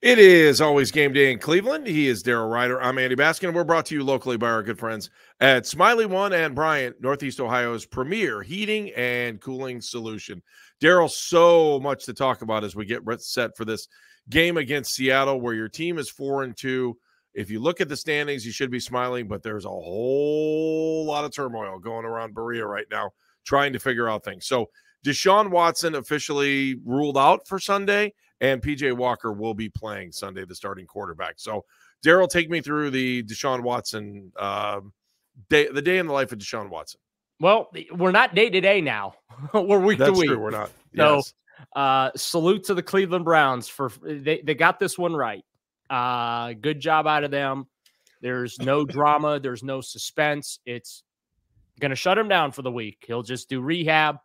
It is always game day in Cleveland. He is Daryl Ryder. I'm Andy Baskin. We're brought to you locally by our good friends at Smiley One and Bryant, Northeast Ohio's premier heating and cooling solution. Daryl, so much to talk about as we get set for this game against Seattle, where your team is 4-2. If you look at the standings, you should be smiling, but there's a whole lot of turmoil going around Berea right now, trying to figure out things. So Deshaun Watson officially ruled out for Sunday, and P.J. Walker will be playing Sunday, the starting quarterback. So, Daryl, take me through the Deshaun Watson the day in the life of Deshaun Watson. Well, we're not day-to-day now. We're week to week. That's true, we're not. So, yes. Salute to the Cleveland Browns for they got this one right. Good job out of them. There's no drama. There's no suspense. It's going to shut him down for the week. He'll just do rehab.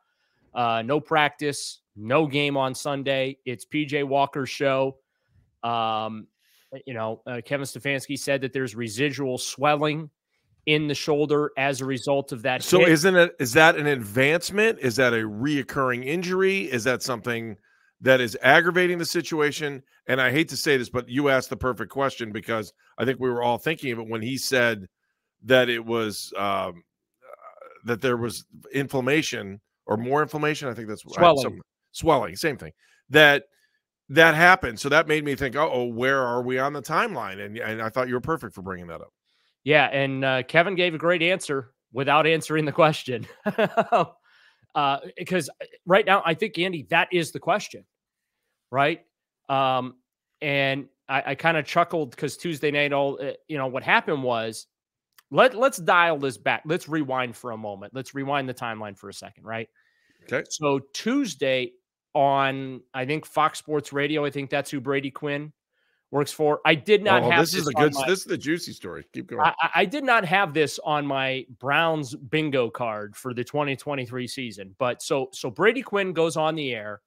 No practice, no game on Sunday. It's PJ Walker's show. Kevin Stefanski said that there's residual swelling in the shoulder as a result of that. So is that an advancement? Is that a reoccurring injury? Is that something that is aggravating the situation? And I hate to say this, but you asked the perfect question, because I think we were all thinking of it when he said that it was that there was inflammation. Or more inflammation, I think that's swelling, same thing. That happened, so that made me think, where are we on the timeline? And I thought you were perfect for bringing that up. Yeah, and Kevin gave a great answer without answering the question, because right now I think, Andy, that is the question, right? And I kind of chuckled because Tuesday night, what happened was. Let's dial this back. Let's rewind for a moment. Let's rewind the timeline for a second, right? Okay. So Tuesday on, I think, Fox Sports Radio, I think that's who Brady Quinn works for. I did not have this is the juicy story. Keep going. I did not have this on my Browns bingo card for the 2023 season. But so Brady Quinn goes on the air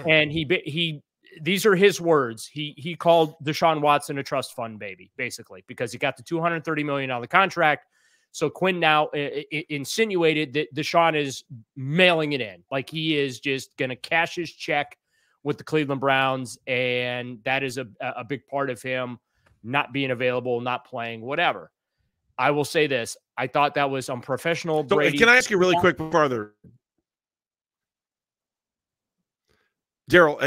and he these are his words. He called Deshaun Watson a trust fund baby, basically, because he got the $230 million contract. So Quinn now insinuated that Deshaun is mailing it in. Like he is just going to cash his check with the Cleveland Browns. And that is a big part of him not being available, not playing, whatever. I will say this. I thought that was unprofessional. So, Brady. Can I ask you really quick further? Daryl,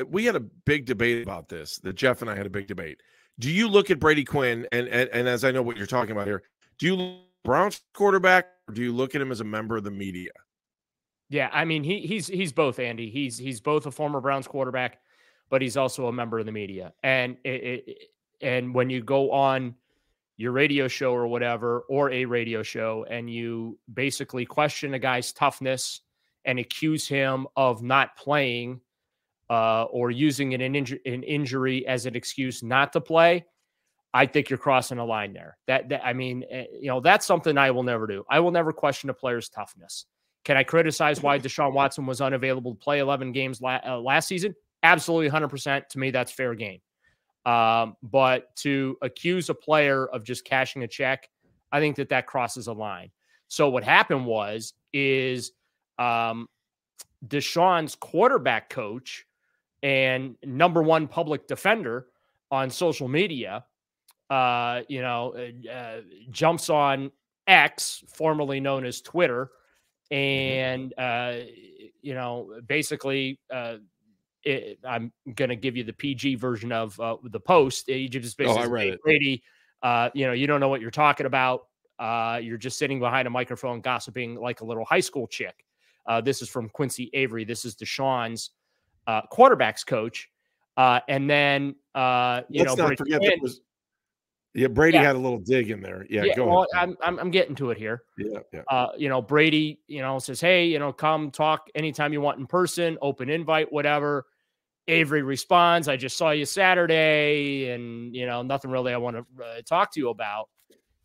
we had a big debate about this, that Jeff and I had a big debate. Do you look at Brady Quinn, and as I know what you're talking about here, do you look at Browns quarterback, or do you look at him as a member of the media? Yeah, I mean, he's both, Andy. He's both a former Browns quarterback, but he's also a member of the media. And and when you go on your radio show or whatever, or a radio show, and you basically question a guy's toughness and accuse him of not playing, or using an injury as an excuse not to play, I think you're crossing a line there. That's something I will never do. I will never question a player's toughness. Can I criticize why Deshaun Watson was unavailable to play 11 games last season? Absolutely, 100%. To me, that's fair game. But to accuse a player of just cashing a check, I think that crosses a line. So what happened is Deshaun's quarterback coach and number one public defender on social media, jumps on X, formerly known as Twitter, and, basically, I'm going to give you the PG version of the post. He just basically says, Brady, you don't know what you're talking about. You're just sitting behind a microphone gossiping like a little high school chick. This is from Quincy Avery. This is Deshaun's quarterback's coach. And then, let's not forget that was, Brady had a little dig in there. Go ahead. I'm getting to it here. Yeah. Brady, says, hey, come talk anytime you want in person, open invite, whatever. Avery responds, I just saw you Saturday, and, nothing really I want to talk to you about.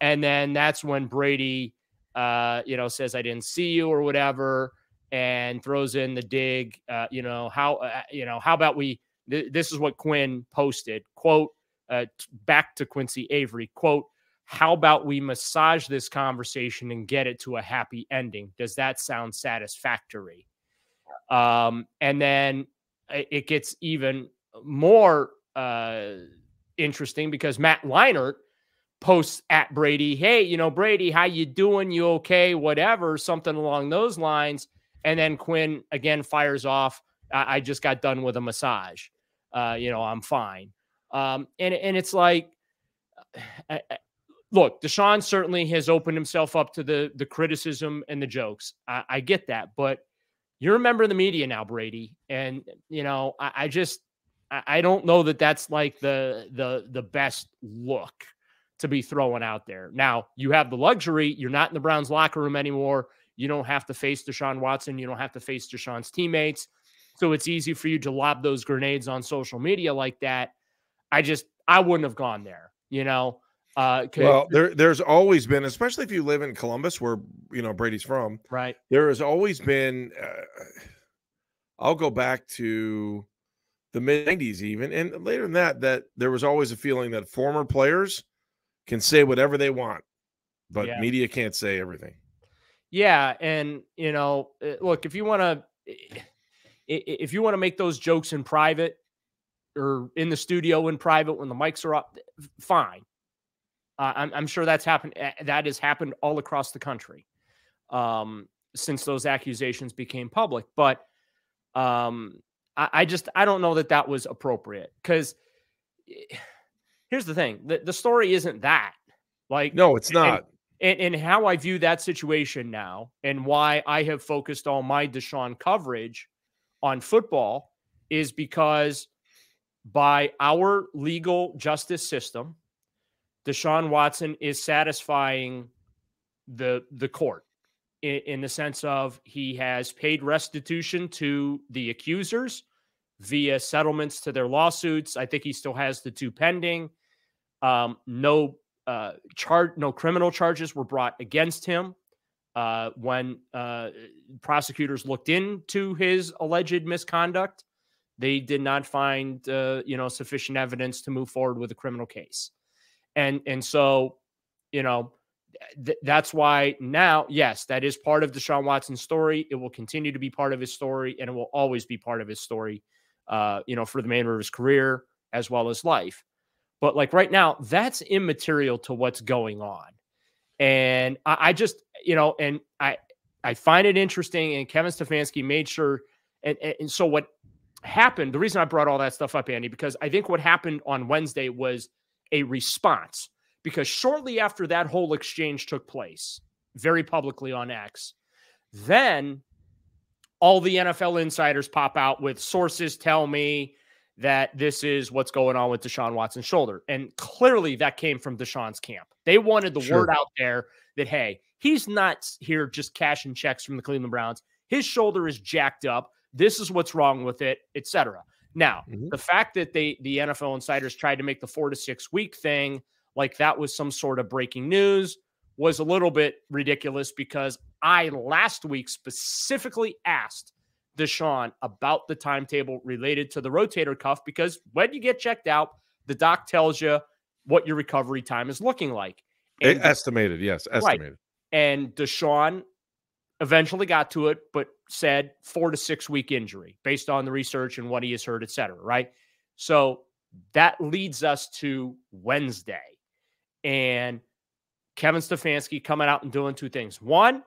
And then that's when Brady, says, I didn't see you or whatever, and throws in the dig. How about this is what Quinn posted, quote, back to Quincy Avery, quote, how about we massage this conversation and get it to a happy ending? Does that sound satisfactory? And then it gets even more interesting because Matt Leinart posts at Brady, hey, you know, Brady, how you doing? You okay? Whatever, something along those lines. And then Quinn again fires off, I just got done with a massage. You know, I'm fine. And it's like, look, Deshaun certainly has opened himself up to the criticism and the jokes. I get that, but you're a member of the media now, Brady. And, you know, I don't know that that's like the best look to be throwing out there. Now, you have the luxury. You're not in the Browns locker room anymore. You don't have to face Deshaun Watson. You don't have to face Deshaun's teammates. So it's easy for you to lob those grenades on social media like that. I wouldn't have gone there, you know? Well, there's always been, especially if you live in Columbus, where, you know, Brady's from, right? There has always been, I'll go back to the mid-90s even, and later than that, that there was always a feeling that former players can say whatever they want, but media can't say everything. Yeah, and, you know, look, if you want to make those jokes in private or in the studio in private when the mics are up, fine. I'm sure that's happened. That has happened all across the country since those accusations became public. But I don't know that was appropriate, because here's the thing: the story isn't that. Like, no, it's not. And how I view that situation now, and why I have focused all my Deshaun coverage on football, is because by our legal justice system, Deshaun Watson is satisfying the court in the sense of he has paid restitution to the accusers via settlements to their lawsuits. I think he still has the 2 pending. No criminal charges were brought against him when prosecutors looked into his alleged misconduct. They did not find sufficient evidence to move forward with a criminal case. And so, you know, that's why now, yes, that is part of Deshaun Watson's story. It will continue to be part of his story, and it will always be part of his story, for the remainder of his career as well as life. But like right now, that's immaterial to what's going on. And I just, and I find it interesting. And Kevin Stefanski made sure. And so what happened, the reason I brought all that stuff up, Andy, because I think what happened on Wednesday was a response, because shortly after that whole exchange took place very publicly on X, then all the NFL insiders pop out with sources tell me that this is what's going on with Deshaun Watson's shoulder. And clearly that came from Deshaun's camp. They wanted the word out there that, hey, he's not here just cashing checks from the Cleveland Browns. His shoulder is jacked up. This is what's wrong with it, etc. Now, the fact that the NFL insiders tried to make the 4 to 6 week thing like that was some sort of breaking news was a little bit ridiculous, because I last week specifically asked Deshaun about the timetable related to the rotator cuff, because when you get checked out, the doc tells you what your recovery time is looking like. And estimated. Right. And Deshaun eventually got to it, but said 4 to 6 week injury based on the research and what he has heard, et cetera. Right. So that leads us to Wednesday, and Kevin Stefanski coming out and doing 2 things. One,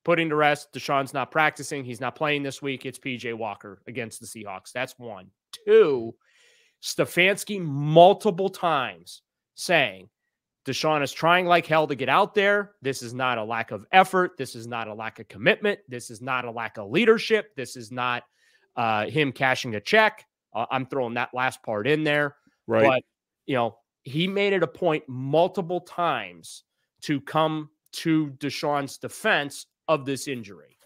putting to rest Deshaun's not practicing. He's not playing this week. It's PJ Walker against the Seahawks. That's 1. 2, Stefanski multiple times saying Deshaun is trying like hell to get out there. This is not a lack of effort. This is not a lack of commitment. This is not a lack of leadership. This is not him cashing a check. I'm throwing that last part in there. Right. But, he made it a point multiple times to come to Deshaun's defense of this injury.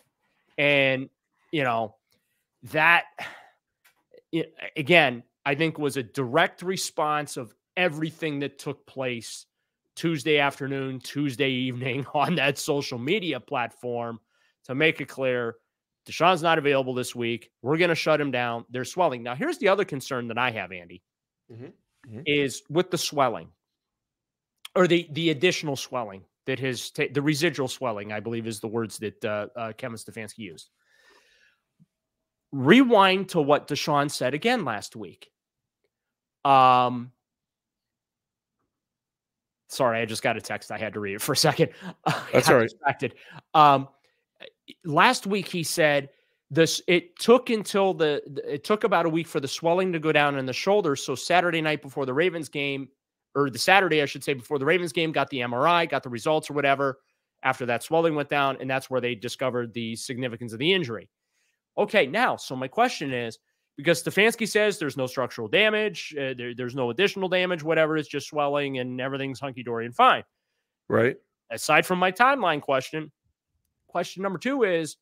And, that, again, I think was a direct response of everything that took place Tuesday afternoon, Tuesday evening on that social media platform to make it clear Deshaun's not available this week. We're going to shut him down. They're swelling. Now, here's the other concern that I have, Andy, is with the swelling, or the additional swelling that the residual swelling, I believe is the words that Kevin Stefanski used. Rewind to what Deshaun said again last week. Sorry, I just got a text. I had to read it for a second. That's all right. Distracted. Last week he said it took about a week for the swelling to go down in the shoulder. So Saturday night before the Ravens game, or the Saturday, I should say, before the Ravens game, got the MRI, got the results or whatever. After that swelling went down, and that's where they discovered the significance of the injury. Okay, now, so my question is, because Stefanski says there's no structural damage, there's no additional damage, whatever, it's just swelling and everything's hunky-dory and fine. Right. Aside from my timeline question number 2 is,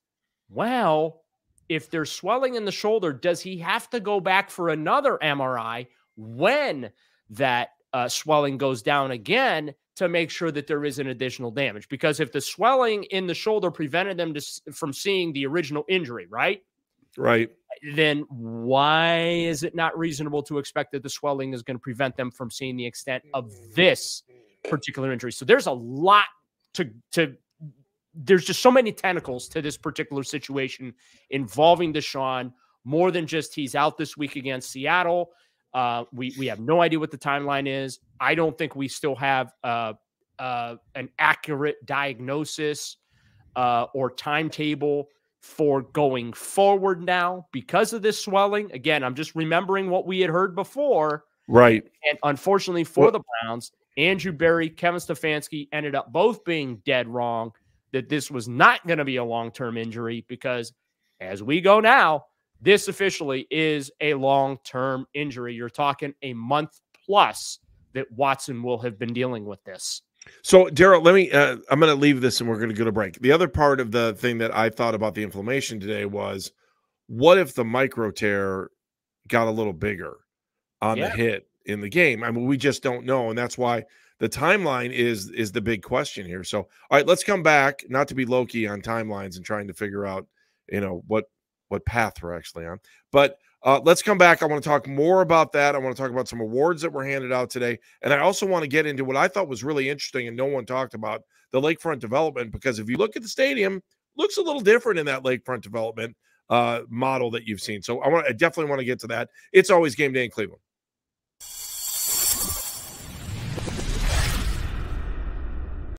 well, if there's swelling in the shoulder, does he have to go back for another MRI when that swelling goes down again to make sure that there isn't additional damage? Because if the swelling in the shoulder prevented them from seeing the original injury, right? Right. Then why is it not reasonable to expect that the swelling is going to prevent them from seeing the extent of this particular injury? So there's a lot there's just so many tentacles to this particular situation involving Deshaun, more than just he's out this week against Seattle. We have no idea what the timeline is. I don't think we still have an accurate diagnosis or timetable for going forward now because of this swelling. Again, I'm just remembering what we had heard before. Right. And unfortunately for the Browns, Andrew Berry, Kevin Stefanski ended up both being dead wrong that this was not going to be a long-term injury, because as we go now, this officially is a long-term injury. You're talking a month plus that Watson will have been dealing with this. So, Daryl, let me I'm going to leave this and we're going to go to break. The other part of the thing that I thought about the inflammation today was, what if the micro tear got a little bigger on the hit in the game? I mean, we just don't know, and that's why the timeline is the big question here. So, all right, let's come back, not to be low-key on timelines and trying to figure out, what path we're actually on. But let's come back. I want to talk more about that. I want to talk about some awards that were handed out today. And I also want to get into what I thought was really interesting and no one talked about, the lakefront development, because if you look at the stadium, it looks a little different in that lakefront development model that you've seen. So I definitely want to get to that. It's always game day in Cleveland.